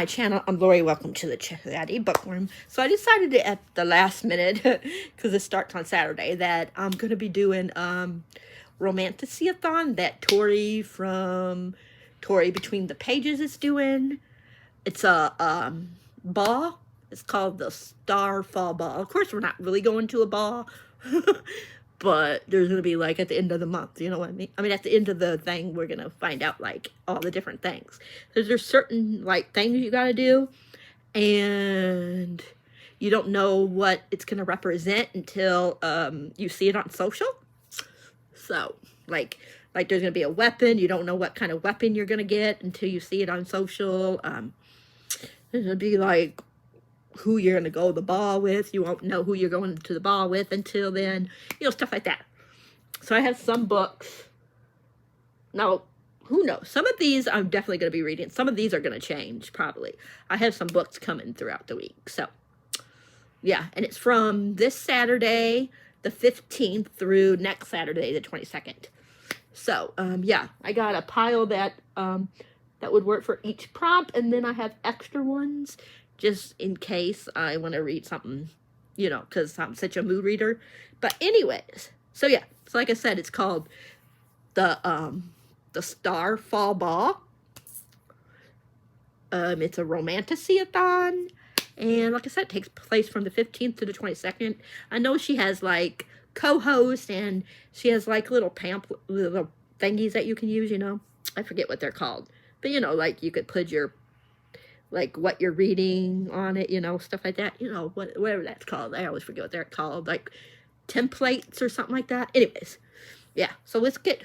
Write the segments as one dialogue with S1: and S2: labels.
S1: my channel. I'm Lori. Welcome to the Chatty Bookworm. So I decided to, at the last minute, because it starts on Saturday, that I'm going to be doing Romantastathon that Tori from Tori Between the Pages is doing. It's a ball. It's called the Starfall Ball. Of course, we're not really going to a ball. But there's going to be, like, at the end of the month, you know what I mean? I mean, at the end of the thing, we're going to find out, like, all the different things. There's certain, like, things you got to do, and you don't know what it's going to represent until you see it on social. So, like there's going to be a weapon. You don't know what kind of weapon you're going to get until you see it on social. There's going to be, like, who you're going to go to the ball with. You won't know who you're going to the ball with until then. You know, stuff like that. So I have some books. Now, who knows? Some of these I'm definitely going to be reading. Some of these are going to change, probably. I have some books coming throughout the week. So, yeah. And it's from this Saturday, the 15th, through next Saturday, the 22nd. So, yeah. I got a pile that would work for each prompt. And then I have extra ones just in case I want to read something, you know, because I'm such a mood reader. But anyways, so yeah, so like I said, it's called the Starfall Ball. It's a Romantastathon, and like I said, it takes place from the 15th to the 22nd. I know she has, like, co-hosts, and she has, like, little little thingies that you can use, you know. I forget what they're called. But, you know, like, you could put your, like, what you're reading on it, you know, stuff like that. You know, whatever that's called. I always forget what they're called. Like, templates or something like that. Anyways, yeah. So let's get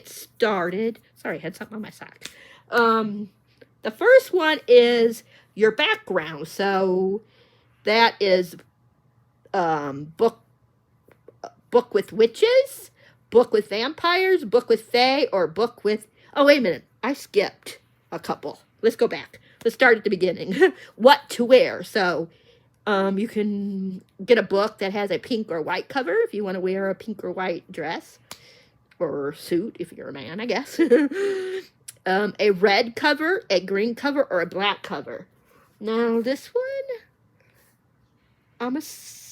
S1: started. Sorry, I had something on my sock. The first one is your background. So that is book with witches, book with vampires, book with fae, or book with... Oh, wait a minute. I skipped a couple. Let's go back. Let's start at the beginning. What to wear. So, you can get a book that has a pink or white cover if you want to wear a pink or white dress. Or suit if you're a man, I guess. A red cover, a green cover, or a black cover. Now, this one,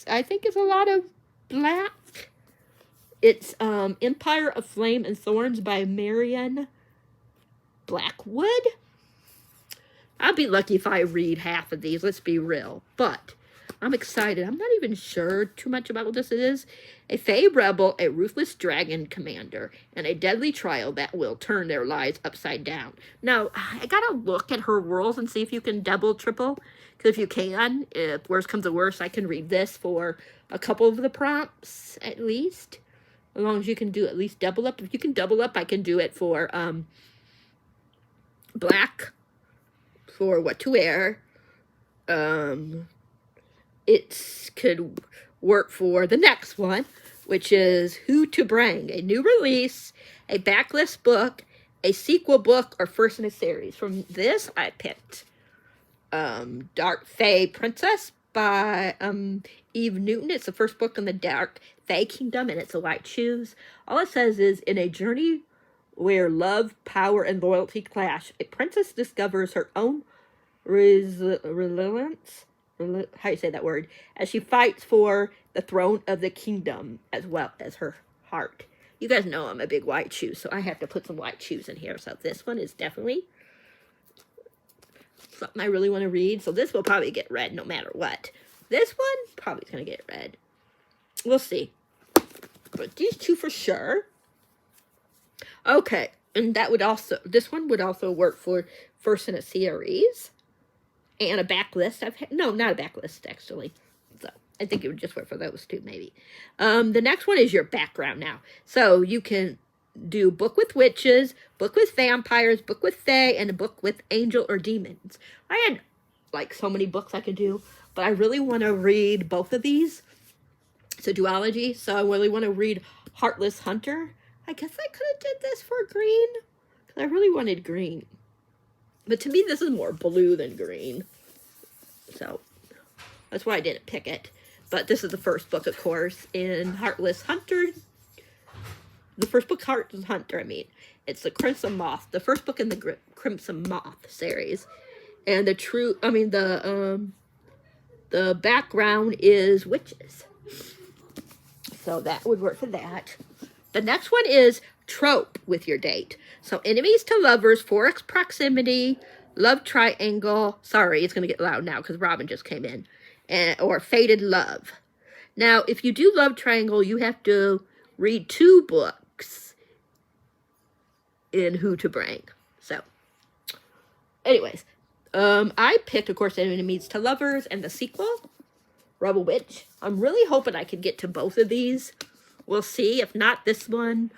S1: I think it's a lot of black. It's Empire of Flame and Thorns by Marian Blackwood. I'll be lucky if I read half of these, let's be real. But I'm excited. I'm not even sure too much about what this is. A Fae rebel, a ruthless dragon commander, and a deadly trial that will turn their lives upside down. Now, I gotta look at her rules and see if you can double, triple. Because if you can, if worse comes to worse, I can read this for a couple of the prompts, at least. As long as you can do at least double up. If you can double up, I can do it for, black, for what to wear. It could work for the next one, which is Who to Bring, a new release, a backlist book, a sequel book, or first in a series. From this, I picked Dark Fae Princess by Eve Newton. It's the first book in the Dark Fae Kingdom, and it's a white shoes. All it says is, in a journey where love, power, and loyalty clash, a princess discovers her own resilience, how you say that word, as she fights for the throne of the kingdom as well as her heart. You guys know I'm a big white shoe, so I have to put some white shoes in here. So this one is definitely something I really want to read. So this will probably get read no matter what. This one probably is going to get read. We'll see. But these two for sure. Okay, and that would also, this one would also work for first in a series. And a backlist. No, not a backlist, actually. So, I think it would just work for those two, maybe. The next one is your background now. So, you can do book with witches, book with vampires, book with fae, and a book with angel or demons. I had, like, so many books I could do, but I really want to read both of these. It's a duology, so I really want to read Heartless Hunter. I guess I could have did this for green, because I really wanted green. But to me, this is more blue than green. So, that's why I didn't pick it. But this is the first book, of course, in Heartless Hunter. The first book, Heartless Hunter, I mean. It's the Crimson Moth, the first book in the Crimson Moth series. And the background is witches. So that would work for that. The next one is trope with your date. So enemies to lovers, 4x proximity, love triangle. Sorry, it's going to get loud now because Robin just came in. Or fated love. Now, if you do love triangle, you have to read 2 books in Who to Bring. So, anyways, I picked, of course, enemies to lovers and the sequel, Rebel Witch. I'm really hoping I can get to both of these. We'll see. If not, this one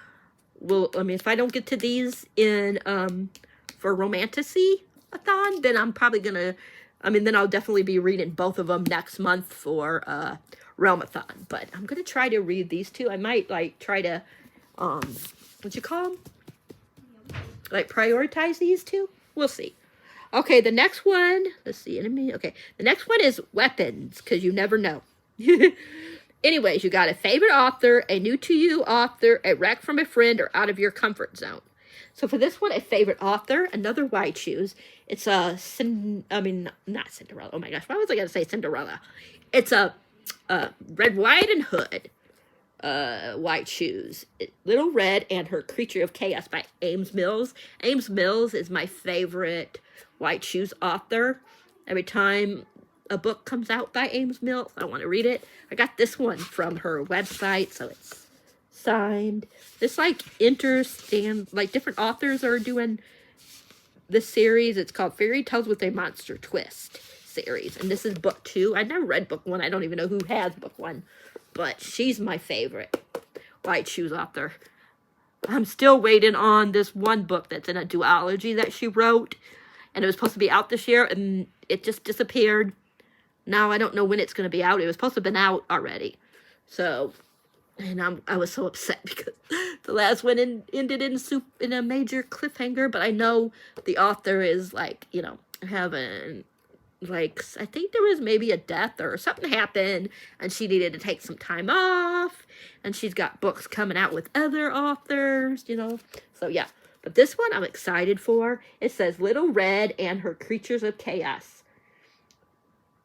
S1: will, if I don't get to these in, for Romantastathon, then I'm probably gonna, then I'll definitely be reading both of them next month for, Realmathon. But I'm gonna try to read these 2. I might, like, try to, what you call them? Like, prioritize these 2? We'll see. Okay, the next one, let's see, enemy, okay. The next one is weapons, because you never know. Anyways, you got a favorite author, a new to you author, a wreck from a friend, or out of your comfort zone. So for this one, a favorite author, another why choose. It's not Cinderella. Oh my gosh, why was I going to say Cinderella? It's a Red, White, and Hood. White Shoes. Little Red and Her Creature of Chaos by Ames Mills. Ames Mills is my favorite White Shoes author. Every time a book comes out by Ames Mills, I want to read it. I got this one from her website, so it's signed. This, like, different authors are doing this series. It's called Fairy Tales with a Monster Twist series, and this is book 2. I never read book 1. I don't even know who has book 1, but she's my favorite White Shoes author. I'm still waiting on this one book that's in a duology that she wrote, and it was supposed to be out this year, and it just disappeared. Now I don't know when it's going to be out. It was supposed to have been out already. So, and I was so upset because the last one ended in a major cliffhanger, but I know the author is, like, having, like, I think there was maybe a death or something happened, and she needed to take some time off, and she's got books coming out with other authors, So, yeah. But this one I'm excited for. It says Little Red and Her Creatures of Chaos.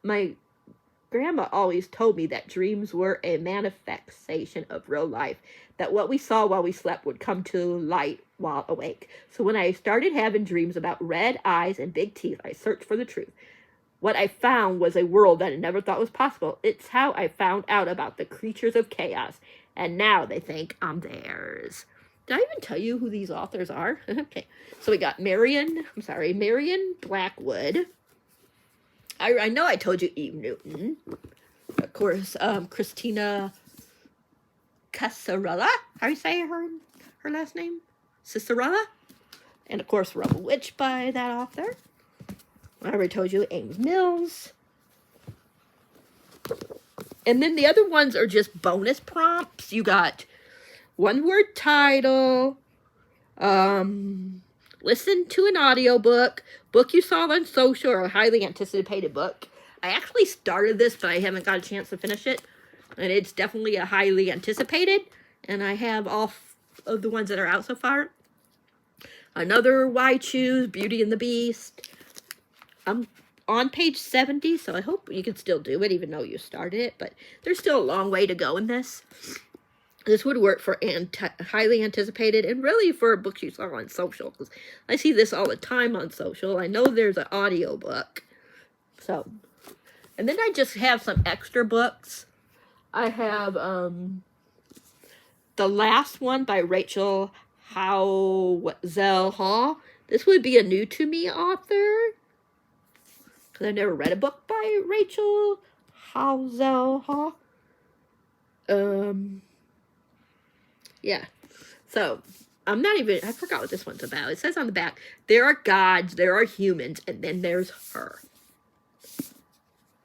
S1: My grandma always told me that dreams were a manifestation of real life, that what we saw while we slept would come to light while awake. So when I started having dreams about red eyes and big teeth, I searched for the truth. What I found was a world that I never thought was possible. It's how I found out about the creatures of chaos, and now they think I'm theirs. Did I even tell you who these authors are? Okay, so we got Marion Blackwood. I know I told you Eve Newton. Of course, Christina Casarella. How do you say her last name? Cicerella. And of course, Rebel Witch by that author. I already told you Ames Mills. And then the other ones are just bonus prompts. You got one-word title, listen to an audiobook, book you saw on social, or a highly anticipated book. I actually started this, but I haven't got a chance to finish it. And it's definitely a highly anticipated. And I have all of the ones that are out so far. Another Why Choose, Beauty and the Beast. I'm on page 70, so I hope you can still do it, even though you started it. But there's still a long way to go in this. This would work for highly anticipated and really for books you saw on social. Because I see this all the time on social. I know there's an audio book. So, and then I just have some extra books. I have the last one by Rachel Howzell. This would be a new to me author. Because I've never read a book by Rachel Howzell. Yeah, so I forgot what this one's about. It says on the back, there are gods, there are humans, and then there's her.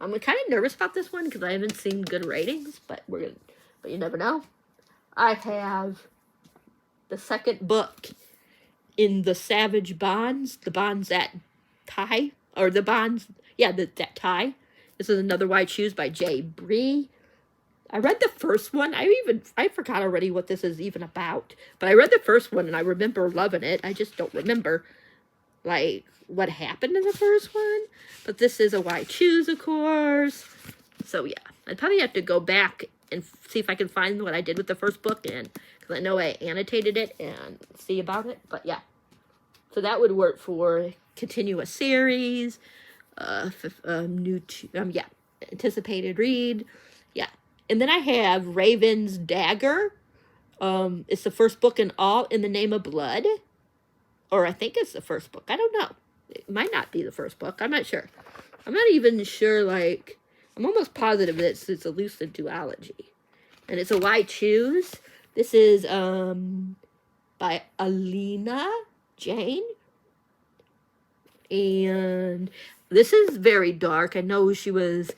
S1: I'm kind of nervous about this one because I haven't seen good ratings, but you never know. I have the second book in the Savage Bonds, the bonds that tie, or the bonds, yeah, that tie. This is another White Shoes by J. Bree. I read the first one. I forgot already what this is even about. But I read the first one and I remember loving it. I just don't remember, like, what happened in the first one. But this is a Why Choose, of course. So, yeah. I'd probably have to go back and see if I can find what I did with the first book. And because I know I annotated it and see about it. But, yeah. So that would work for continue a series. Anticipated read. Yeah. And then I have Raven's Dagger. It's the first book in All in the Name of Blood. Or I think it's the first book. I don't know. It might not be the first book. I'm not sure. I'm not even sure, like, I'm almost positive that it's Elusive Duology. And it's a Why Choose. This is by Alina Jane. And this is very dark. I know she was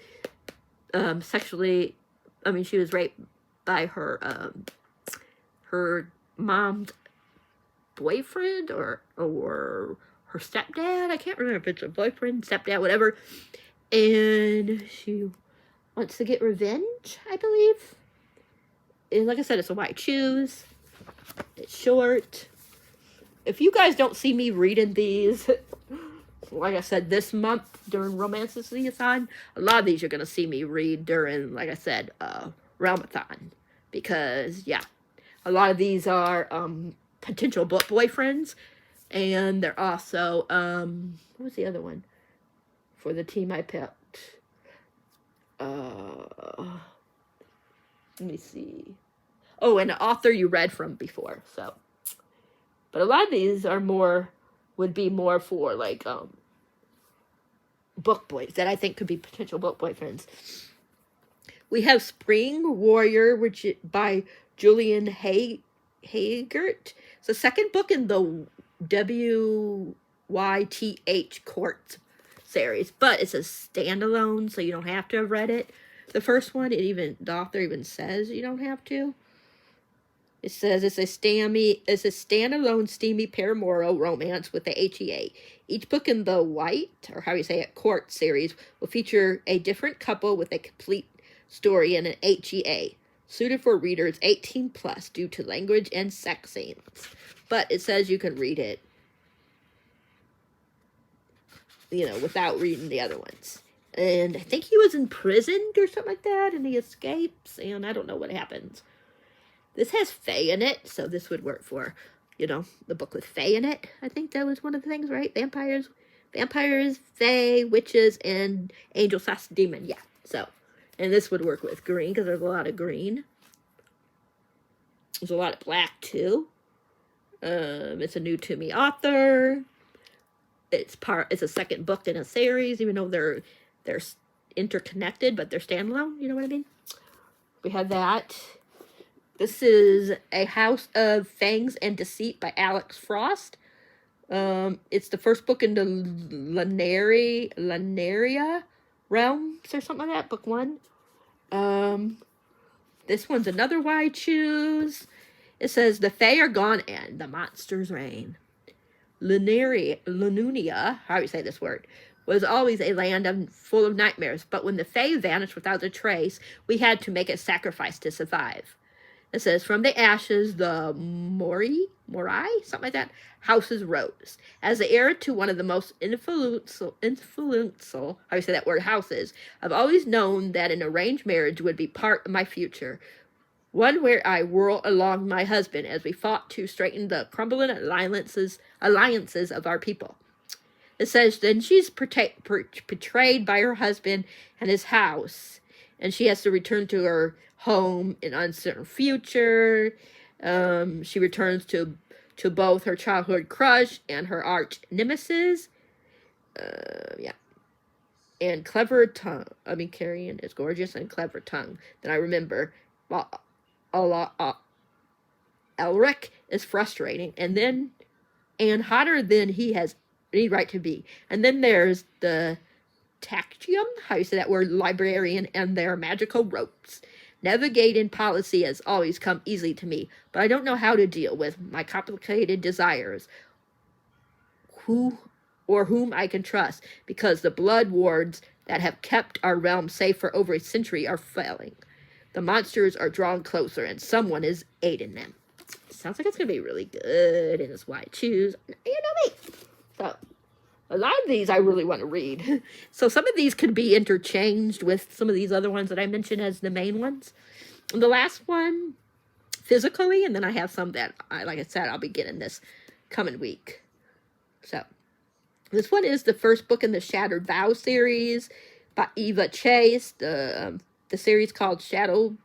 S1: she was raped by her mom's boyfriend or her stepdad. I can't remember if it's her boyfriend, stepdad, whatever. And she wants to get revenge, I believe. And like I said, it's a Why Choose. It's short. If you guys don't see me reading these, like I said, this month during Romantastathon, a lot of these you're going to see me read during, like I said, Realmathon. Because, yeah, a lot of these are potential book boyfriends. And they're also, what was the other one for the team I picked? Let me see. Oh, and an author you read from before, so. But a lot of these are would be more for, like, book boys that I think could be potential book boyfriends. We have Spring Warrior, which is by Julian Haggart. It's the second book in the WYTH Court series, but it's a standalone, so you don't have to have read it. The first one, the author even says you don't have to. It says it's a standalone steamy paramoral romance with the HEA. Each book in the White, or how you say it, Court series will feature a different couple with a complete story and an HEA, suited for readers 18 plus due to language and sex scenes. But it says you can read it, without reading the other ones. And I think he was imprisoned or something like that, and he escapes, and I don't know what happens. This has fae in it, so this would work for, the book with fae in it. I think that was one of the things, right? Vampires, fae, witches, and angel / demon. Yeah, so. And this would work with green, because there's a lot of green. There's a lot of black, too. It's a new to me author. It's a second book in a series, even though they're interconnected, but they're standalone. You know what I mean? We have that. This is A House of Fangs and Deceit by Alex Frost. It's the first book in the Lunaria realms or something like that, book 1. This one's another Why Choose. It says, the Fae are gone and the monsters reign. Lununia, how do you say this word, was always a land full of nightmares, but when the Fae vanished without a trace, we had to make a sacrifice to survive. It says, from the ashes, the Morai, something like that, houses rose. As the heir to one of the most influential, how do you say that word, houses, I've always known that an arranged marriage would be part of my future. One where I whirl along my husband as we fought to straighten the crumbling alliances of our people. It says, then she's betrayed by her husband and his house, and she has to return to her home in uncertain future. She returns to both her childhood crush and her arch nemesis. And clever tongue. Carrion is gorgeous and clever tongue. Then I remember, Elric is frustrating, and hotter than he has any right to be. And then there's the Tactium, how you say that word, librarian, and their magical ropes. Navigating policy has always come easily to me, but I don't know how to deal with my complicated desires. Whom I can trust, because the blood wards that have kept our realm safe for over a century are failing. The monsters are drawn closer and someone is aiding them. Sounds like it's going to be really good, and it's why I choose. You know me. So, a lot of these I really want to read. So some of these could be interchanged with some of these other ones that I mentioned as the main ones. And the last one, physically, and then I have some that, like I said, I'll be getting this coming week. So, this one is the first book in the Shattered Vow series by Eva Chase. The series called Shadow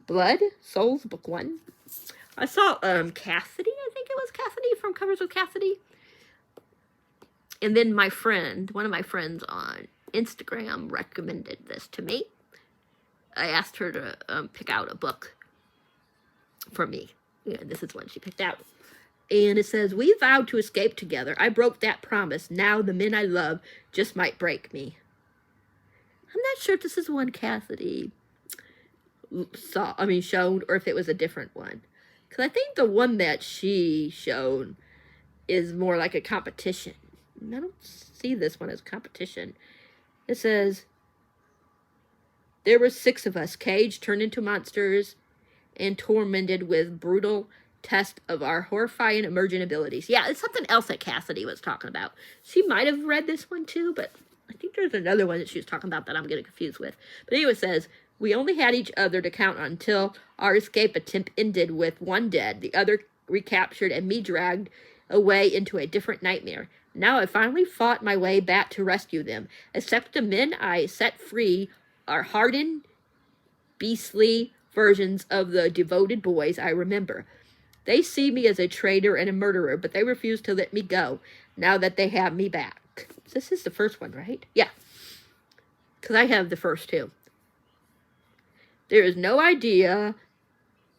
S1: Blood Souls, Book 1. I saw Cassidy, I think it was Cassidy from Covers with Cassidy. And then my friend, one of my friends on Instagram recommended this to me. I asked her to pick out a book for me. Yeah, this is one she picked out. And it says, we vowed to escape together. I broke that promise. Now the men I love just might break me. I'm not sure if this is one Cassidy showed, or if it was a different one. Because I think the one that she showed is more like a competition. I don't see this one as competition. It says, there were 6 of us, caged, turned into monsters, and tormented with brutal tests of our horrifying emergent abilities. Yeah, it's something else that Cassidy was talking about. She might have read this one too, but I think there's another one that she was talking about that I'm getting confused with. But anyway, it says, we only had each other to count on until our escape attempt ended with one dead, the other recaptured, and me dragged away into a different nightmare. Now I finally fought my way back to rescue them, except the men I set free are hardened, beastly versions of the devoted boys I remember. They see me as a traitor and a murderer, but they refuse to let me go now that they have me back. This is the first one, right? Yeah, because I have the first 2. There is no idea,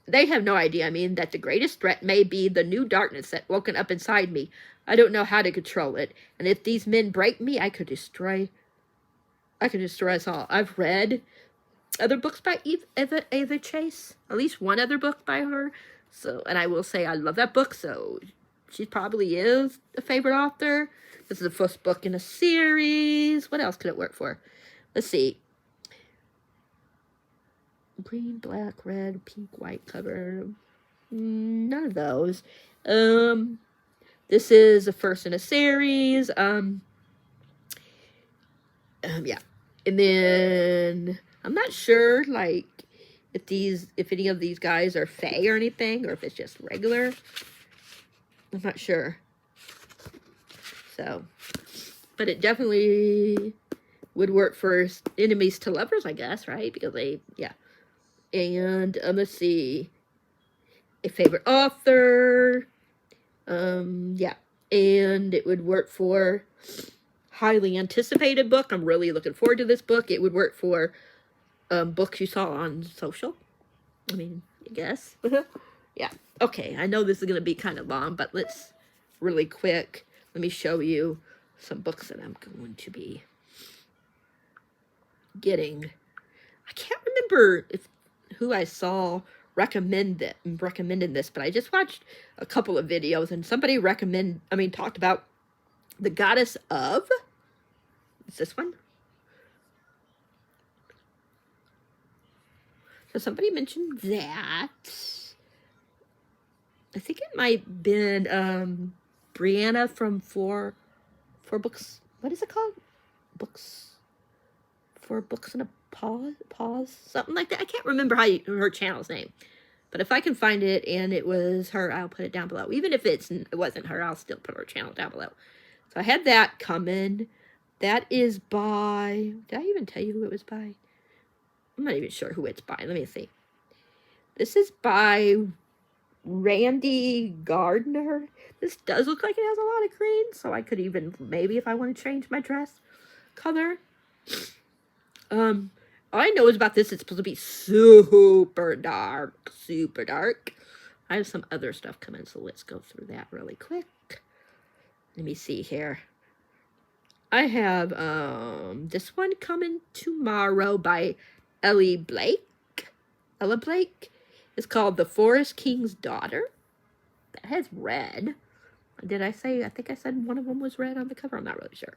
S1: they have no idea, that the greatest threat may be the new darkness that woken up inside me. I don't know how to control it, and if these men break me, I could destroy us all. I've read other books by Eva Chase, at least one other book by her, so, and I will say I love that book, so she probably is a favorite author. This is the first book in a series. What else could it work for? Let's see. Green, black, red, pink, white cover. None of those. This is the first in a series. Yeah. And then I'm not sure, like, if any of these guys are fae or anything, or if it's just regular. I'm not sure. So, but it definitely would work for enemies to lovers, I guess, right? Because they, yeah. And let's see, a favorite author, yeah, and it would work for highly anticipated book. I'm really looking forward to this book. It would work for books you saw on social. I guess. Yeah. Okay, I know this is going to be kind of long, but let's really quick. Let me show you some books that I'm going to be getting. I can't remember who I saw recommended this, but I just watched a couple of videos and somebody talked about The Goddess of. Is this one? So somebody mentioned that. I think it might have been Brianna from Four Books. What is it called? Four Books and a Pause? Something like that. I can't remember her channel's name. But if I can find it and it was her, I'll put it down below. Even if it wasn't her, I'll still put her channel down below. So I had that coming. That is by... Did I even tell you who it was by? I'm not even sure who it's by. Let me see. This is by Randy Gardner. This does look like it has a lot of green, so I could even, maybe if I want to change my dress color. All I know is about this, it's supposed to be super dark, super dark. I have some other stuff coming, so let's go through that really quick. Let me see here. I have this one coming tomorrow by Ella Blake. It's called The Forest King's Daughter. That has red. Did I say, I think I said one of them was red on the cover? I'm not really sure.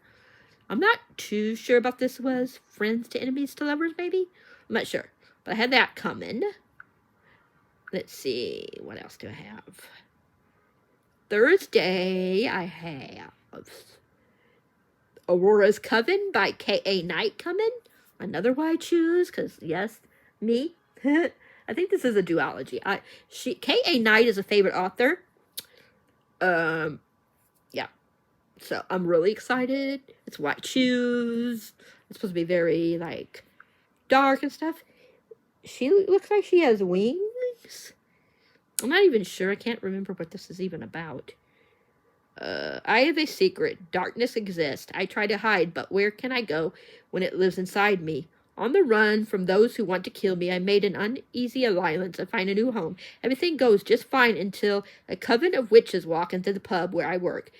S1: I'm not too sure about this was Friends to Enemies to Lovers, maybe? I'm not sure. But I had that coming. Let's see, what else do I have? Thursday, I have Aurora's Coven by K.A. Knight coming. Another why I choose, because yes, me. I think this is a duology. K.A. Knight is a favorite author. Yeah. So I'm really excited. It's why I choose. It's supposed to be very, like, dark and stuff. She looks like she has wings. I'm not even sure. I can't remember what this is even about. I have a secret. Darkness exists. I try to hide, but where can I go when it lives inside me? On the run from those who want to kill me, I made an uneasy alliance and find a new home. Everything goes just fine until a coven of witches walk into the pub where I work.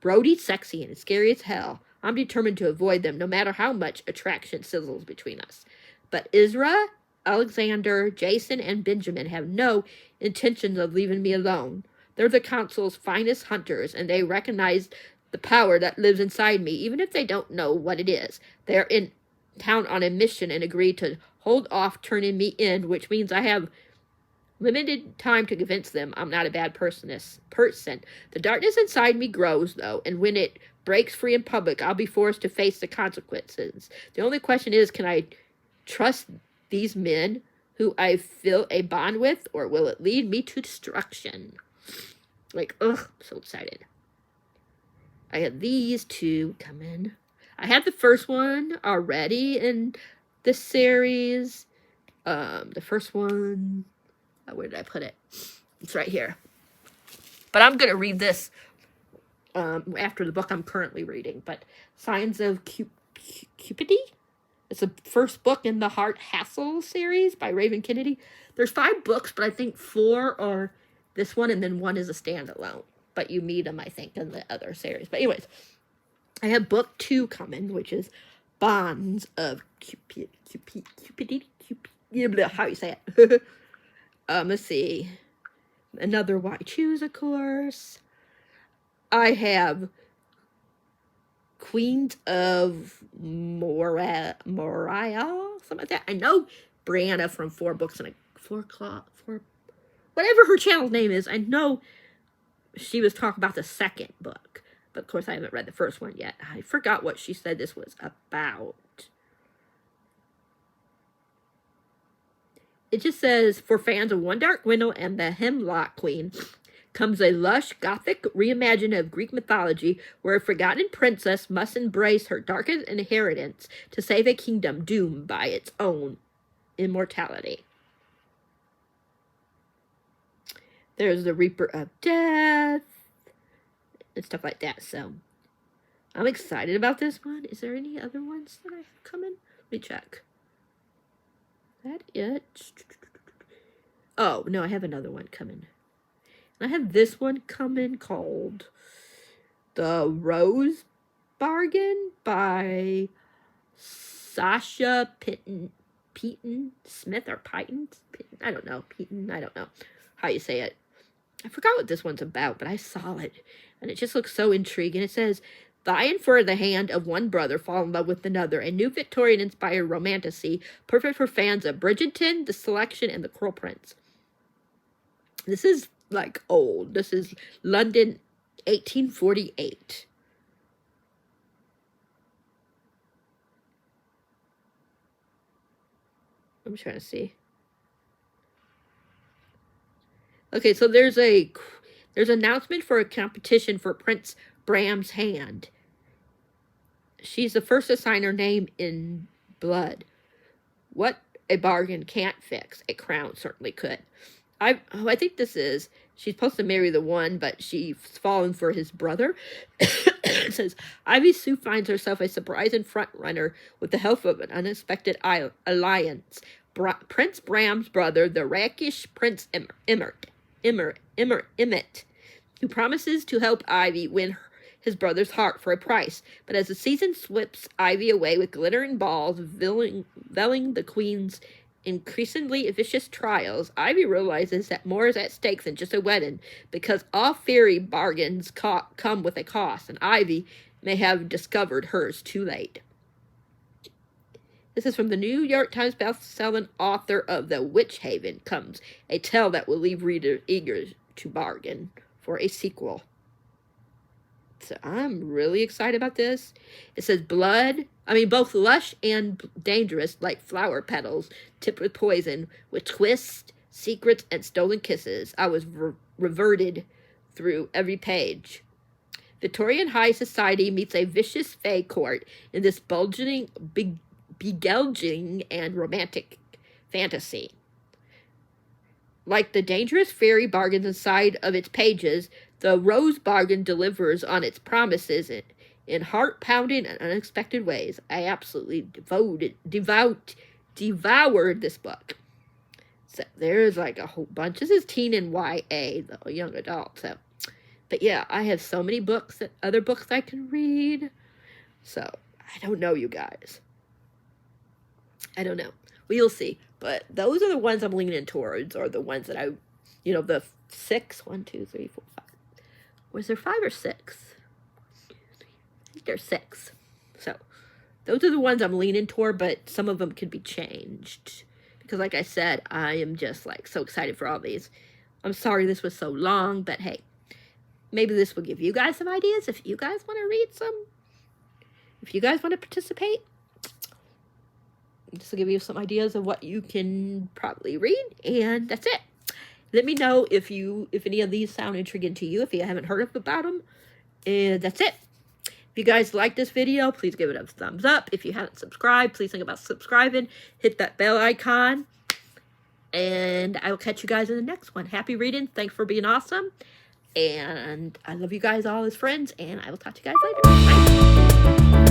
S1: Brody's sexy and scary as hell. I'm determined to avoid them, no matter how much attraction sizzles between us. But Isra, Alexander, Jason, and Benjamin have no intentions of leaving me alone. They're the council's finest hunters, and they recognize the power that lives inside me, even if they don't know what it is. They're in town on a mission and agree to hold off turning me in, which means I have limited time to convince them I'm not a bad person. The darkness inside me grows, though, and when it breaks free in public, I'll be forced to face the consequences. The only question is, can I trust these men who I feel a bond with, or will it lead me to destruction? Like, ugh, I'm so excited. I had these two come in. I had the first one already in this series. The first one, where did I put it? It's right here. But I'm going to read this after the book I'm currently reading. But Signs of Cupidity. It's the first book in the Heart Hassle series by Raven Kennedy. There's 5 books, but I think 4 are this one, and then 1 is a standalone. But you meet them, I think, in the other series. But anyways, I have book 2 coming, which is Bonds of Cupidity. How you say it? Let's see. Another Why Choose, of course. I have Queens of Moriah, something like that. I know Brianna from 4 Books and 4 whatever her channel's name is. I know she was talking about the second book, but of course I haven't read the first one yet. I forgot what she said this was about. It just says, for fans of One Dark Window and the Hemlock Queen, comes a lush, gothic reimagining of Greek mythology where a forgotten princess must embrace her darkest inheritance to save a kingdom doomed by its own immortality. There's the Reaper of Death and stuff like that. So I'm excited about this one. Is there any other ones that I have coming? Let me check. Is that it? Oh, no, I have another one coming. I have this one coming called The Rose Bargain by Sasha Peyton Smith, or Peyton? I don't know. Peyton, I don't know how you say it. I forgot what this one's about, but I saw it, and it just looks so intriguing. It says, vying for the hand of one brother fall in love with another, a new Victorian-inspired romantasy, perfect for fans of Bridgerton, The Selection, and The Cruel Prince. This is like old. This is London, 1848. I'm trying to see. Okay, so there's an announcement for a competition for Prince Bram's hand. She's the first to sign her name in blood. What a bargain can't fix, a crown certainly could. I think this is, she's supposed to marry the one, but she's fallen for his brother. It says, Ivy Sue finds herself a surprising front runner with the help of an unexpected alliance. Prince Bram's brother, the rakish Prince Emmett, who promises to help Ivy win his brother's heart for a price. But as the season sweeps Ivy away with glittering balls, veiling the queen's increasingly vicious trials, Ivy realizes that more is at stake than just a wedding, because all fairy bargains come with a cost, and Ivy may have discovered hers too late. This is from the New York Times best-selling author of The Witch Haven comes a tale that will leave readers eager to bargain for a sequel. So I'm really excited about this. It says both lush and dangerous, like flower petals tipped with poison, with twists, secrets, and stolen kisses. I was reverted through every page. Victorian high society meets a vicious fae court in this beguiling and romantic fantasy. Like the dangerous fairy bargains inside of its pages, the rose bargain delivers on its promises in heart-pounding and unexpected ways. I absolutely devoured this book. So there's like a whole bunch. This is teen and YA, though, young adult. So, but yeah, I have so many books, other books I can read. So I don't know, you guys. I don't know. We'll see. But those are the ones I'm leaning towards, or the ones that the 6, 1, 2, 3, 4, 5. Was there 5 or 6? I think there's 6. So those are the ones I'm leaning toward, but some of them can be changed. Because like I said, I am just like so excited for all these. I'm sorry this was so long, but hey, maybe this will give you guys some ideas if you guys want to read some. If you guys want to participate. This will give you some ideas of what you can probably read, and that's it. Let me know if any of these sound intriguing to you, if you haven't heard about them, and that's it. If you guys like this video, please give it a thumbs up. If you haven't subscribed, please think about subscribing. Hit that bell icon, and I will catch you guys in the next one. Happy reading. Thanks for being awesome, and I love you guys all as friends, and I will talk to you guys later. Bye.